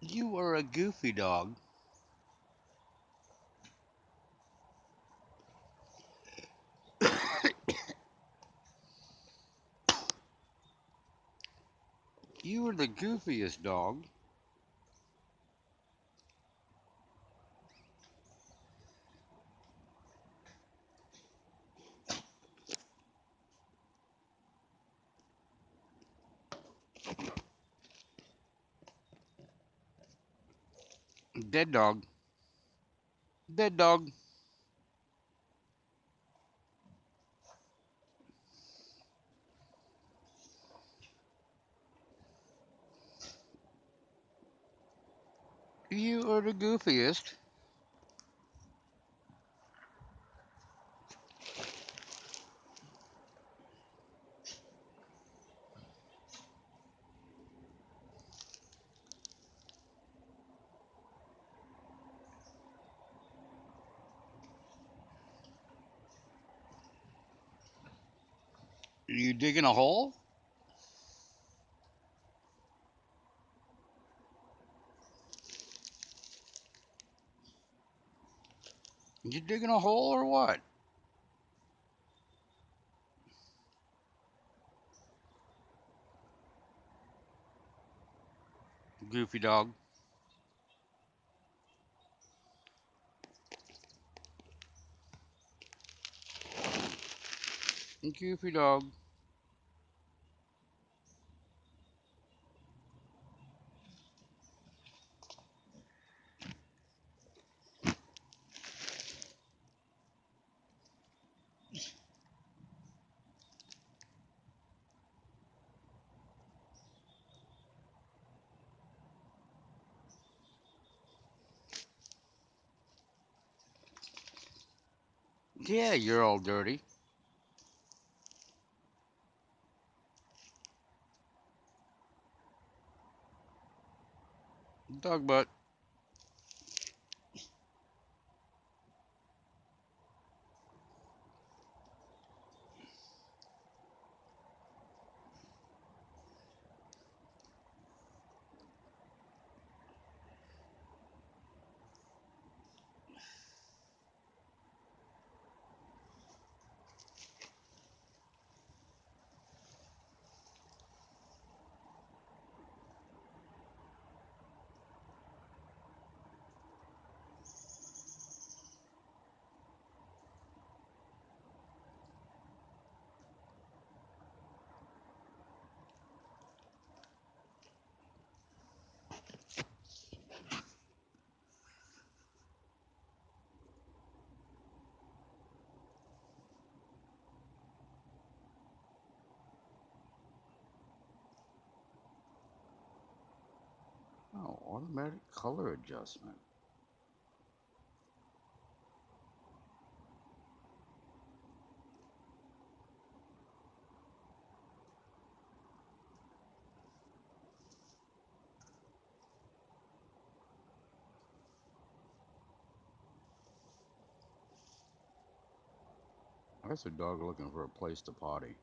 You are a goofy dog. You are the goofiest dog. Dead dog. Dead dog. You are the goofiest. You digging a hole? You digging a hole or what? Goofy dog. Goofy dog. Yeah, you're all dirty. Dog butt. Oh, automatic color adjustment. That's a dog looking for a place to potty.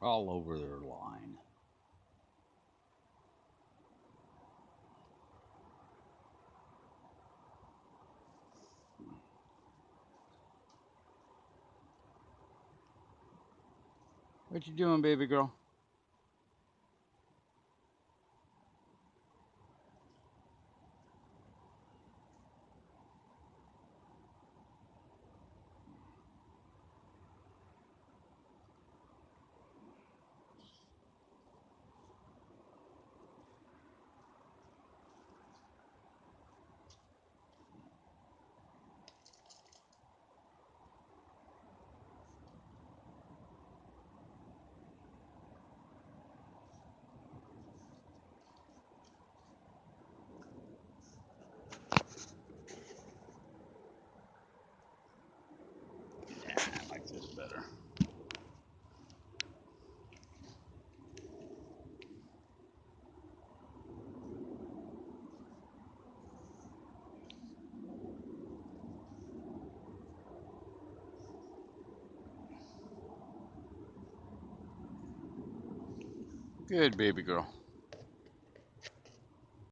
All over their line. What you doing, baby girl? Good baby girl.